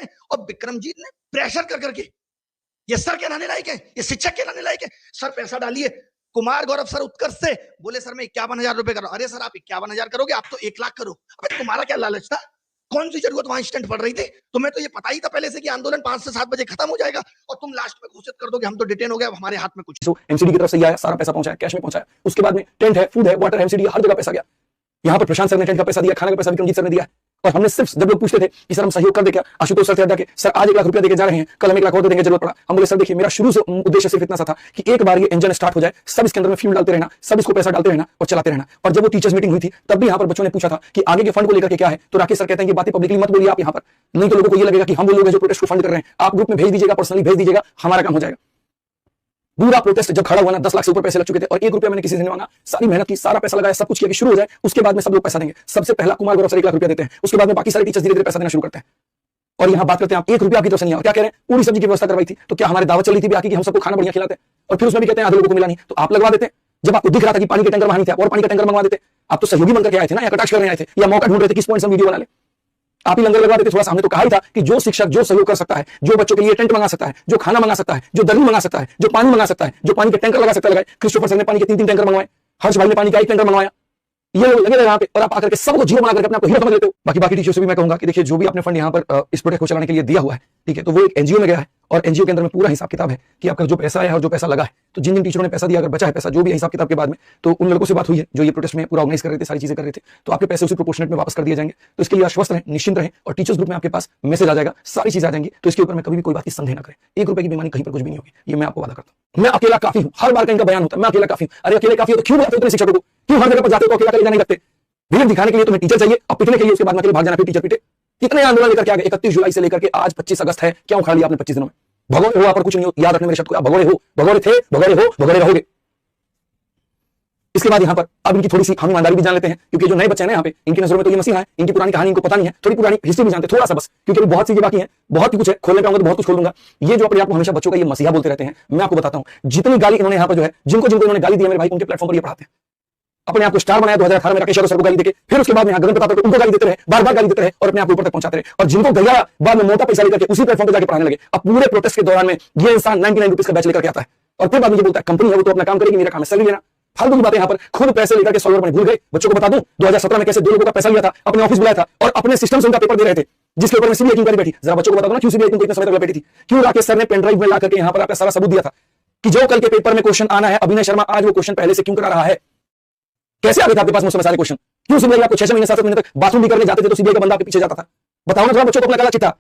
हैं और विक्रमजीत ने प्रेशर कर करके ये सर कहलाने लायक है, ये शिक्षक कहलाने लायक है, सर पैसा डालिए। कुमार गौरव सर उत्कर्ष से बोले सर मैं 51,000 रुपए कर रहा हूं। अरे सर आप 51,000 करोगे, आप तो 1 लाख करो। अबे तुम्हारा क्या लालच था? कौन सी जरूरत वहां इंस्टेंट पड़ रही थी? तुम्हें तो ये पता ही था पहले से कि आंदोलन 5 से 7 बजे खत्म हो जाएगा और तुम लास्ट में घोषित कर दोगे हम तो डिटेन हो गए, अब हमारे हाथ में कुछ। एमसीडी की तरफ से आया, सारा पैसा पहुंचाया, कैश में पहुंचाया। उसके बाद में टेंट है, फूड है, वाटर, एमसीडी, हर जगह पैसा गया। यहाँ पर प्रशांत सर ने टेंट का पैसा दिया, खाने का पैसा विक्रमजीत सर ने दिया। और हमने सिर्फ जब लोग पूछते थे कि सर हम सहयोग कर दे क्या, आशुतोष सर थे अड्डा के, सर आज 1 लाख रुपया देके जा रहे हैं, कल हम 1 लाख और देंगे जरूरत पड़ा। हम बोले सर देखिए मेरा शुरू से उद्देश्य सिर्फ इतना सा था कि एक बार ये इंजन स्टार्ट हो जाए, सब इसके अंदर में फ्यूल डालते रहना, सब इसको पैसा डालते रहना और चलाते रहना। और जब वो टीचर्स मीटिंग हुई थी तब भी यहाँ पर बच्चों ने पूछा था कि आगे के फंड को लेकर के क्या है, तो राकेश सर कहते हैं कि बातें पब्लिकली मत बोलिए आप यहाँ पर, नहीं तो लोगों को ये लगेगा कि हम वो लोग हैं जो प्रोटेस्ट को फंड कर रहे हैं। आप ग्रुप में भेज दीजिएगा, पर्सनली भेज दीजिएगा, हमारा काम हो जाएगा। पूरा प्रोटेस्ट जब खड़ा हुआ ना 10 लाख से ऊपर पैसे लग चुके थे और 1 रुपया मैंने किसी से नहीं मांगा, सारी मेहनत की, सारा पैसा लगाया, सब कुछ किया कि शुरू हो जाए, उसके बाद में सब लोग पैसा देंगे। सबसे पहला कुमार गौरव सर 1 लाख रुपया देते हैं, उसके बाद में बाकी सारे टीचर्स धीरे धीरे पैसा देना शुरू करते हैं। और यहाँ बात करते हैं आप 1 रुपया आपकी तरफ से नहीं आया, क्या कह रहे हैं पूरी सब्जी की व्यवस्था करवाई थी, तो क्या हमारी दावत चल रही थी बाकी कि हम सबको खाना बढ़िया खिलाते हैं, और फिर उसमें भी कहते हैं आधे लोगों को मिला नहीं, तो आप लगवा देते। जब आपको दिख रहा था कि पानी के टैंकर वहां नहीं थे और पानी का टैंकर मंगवा देते। आप तो सहयोगी बनकर के आए थे ना, या कटाक्ष करने आए थे, या मौका ढूंढ रहे थे किस पॉइंट से वीडियो बना ले, आप ही लंगर लगवा देते। थोड़ा सामने तो कहा ही था कि जो शिक्षक जो सहयोग कर सकता है, जो बच्चों के लिए टेंट मंगा सकता है, जो खाना मंगा सकता है, जो दर्री मंगा सकता है, जो पानी मंगा सकता है, जो पानी के टैंकर लगा सकता है, लगाए। क्रिस्टोफर सर ने पानी के 3-3 टैंकर मंगवाए, हर्ष भाई ने पानी का 1 टैंकर मंगवाया। ये लोग लगे यहाँ पे और आप आकर के सबको जीरो बना करके अपने आप को हीरो समझ लेते हो। बाकी टीचर से भी मैं कहूंगा कि देखिए जो भी आपने फंड यहाँ पर इस प्रोजेक्ट को चलाने के लिए दिया हुआ है, ठीक है, तो वो एक एनजीओ में गया है और एनजीओ के अंदर में पूरा हिसाब किताब है कि आपका जो पैसा है और जो पैसा लगा है। तो जिन जिन टीचरों ने पैसा दिया, अगर बचा है पैसा, जो भी हिसाब किताब के बाद में, तो उन लड़कों से बात हुई है जो ये प्रोटेस्ट में पूरा ऑर्गेनाइज कर रहे थे, सारी चीजें कर रहे थे, तो आपके पैसे उसी प्रोपोर्शनेट में वापस कर दिए जाएंगे। तो इसके लिए आश्वस्त रहें, निश्चिंत रहें, और टीचर्स ग्रुप में आपके पास मैसेज आ जाएगा, सारी चीजें आ जाएंगी। तो इसके ऊपर में कभी भी कोई बात की संदेह न करें। 1 रुपए की बेईमानी कहीं पर कुछ भी नहीं होगी, ये मैं आपको वादा करता हूं। मैं अकेला काफी हूं, हर बार का इनका बयान होता है मैं अकेला काफी हूं। अरे अकेले काफी हो तो क्यों बुलाते हो शिक्षकों को, क्यों हर जगह पर जाते हो अकेला अकेला नहीं रखते? भीड़ दिखाने के लिए तुम्हें टीचर चाहिए, अब पिटने के लिए उसके बाद में अकेले भाग जाना, फिर टीचर पिटे। कितने आंदोलन लेकर के आ गए, 31 जुलाई से लेकर के आज 25 अगस्त है, क्या उखाड़ लिया आपने 25 दिनों में? भगोड़े हो, आप पर कुछ नहीं हो, याद रखने मेरे शब्द को, आप भगोड़े हो, भगोड़े थे, भगोड़े हो, भगोड़े रहोगे। इसके बाद यहाँ पर अब इनकी थोड़ी सी हम ईमानदारी भी जान लेते हैं, क्योंकि जो नए बच्चे हैं यहाँ पे, इनकी नजरों में तो ये मसीहा है, इनकी पुरानी कहानी इनको पता नहीं है, थोड़ी पुरानी हिस्ट्री भी जानते थोड़ा सा बस, क्योंकि बहुत चीजें बाकी हैं, बहुत ही कुछ है, खोलने पाऊंगा तो बहुत कुछ खोल दूंगा। ये जो अपने आप को हमेशा बच्चों का ये मसीहा बोलते रहते हैं, मैं आपको बताता हूं जितनी गाली इन्होंने यहाँ पर जो है, जिनको इन्होंने गाली दी है मेरे भाई, उनके प्लेटफॉर्म पर ये पढ़ाते हैं। अपने आप को स्टार बनाया 2018 में राकेश सर को गाली देके, फिर उसके बाद में गगन प्रताप को उनको गाली देते रहे, बार-बार गाली देते रहे और अपने आप को ऊपर तक पहुंचाते रहे। और जिनको गया बाद में मोटा पैसा लेकर के उसी प्लेटफॉर्म पर जाके पढ़ाने लगे। अब पूरे प्रोटेस्ट के दौरान में ये इंसान 99 रुपीस का बैच लेकर के आता है और फिर बाद में ये बोलता है कंपनी है वो तो अपना काम करेगी, मेरा काम है सैलरी लेना। फालतू की बातें यहाँ पर, खुद पैसे लेकर के सॉल्वर बने, भूल गए। बच्चों को बता दूं 2017 में कैसे 2 लोगों का पैसा लिया था, अपने ऑफिस बुलाया था और अपने सिस्टम से उनका पेपर दे रहे थे, जिसके ऊपर में सीबीआई की इंक्वायरी बैठी। जरा बच्चों को बता दो ना क्यों सीबीआई इतने समय तक बैठी थी, क्यों राकेश सर ने पेन ड्राइव में ला करके यहाँ पर आपका सारा सबूत दिया था कि जो कल के पेपर में क्वेश्चन आना है, अभिनय शर्मा आज वो क्वेश्चन पहले से क्यों करा रहा है? कैसे आ गए थे आपके पास मुझसे सारे क्वेश्चन? क्यों सीबीआई आपको 6 महीने 7 महीने तक बाथरूम भी करने जाते थे तो सीबीआई का बंदा आपके पीछे जाता था? बताओ ना थोड़ा बच्चों को अपना काला चिट्ठा।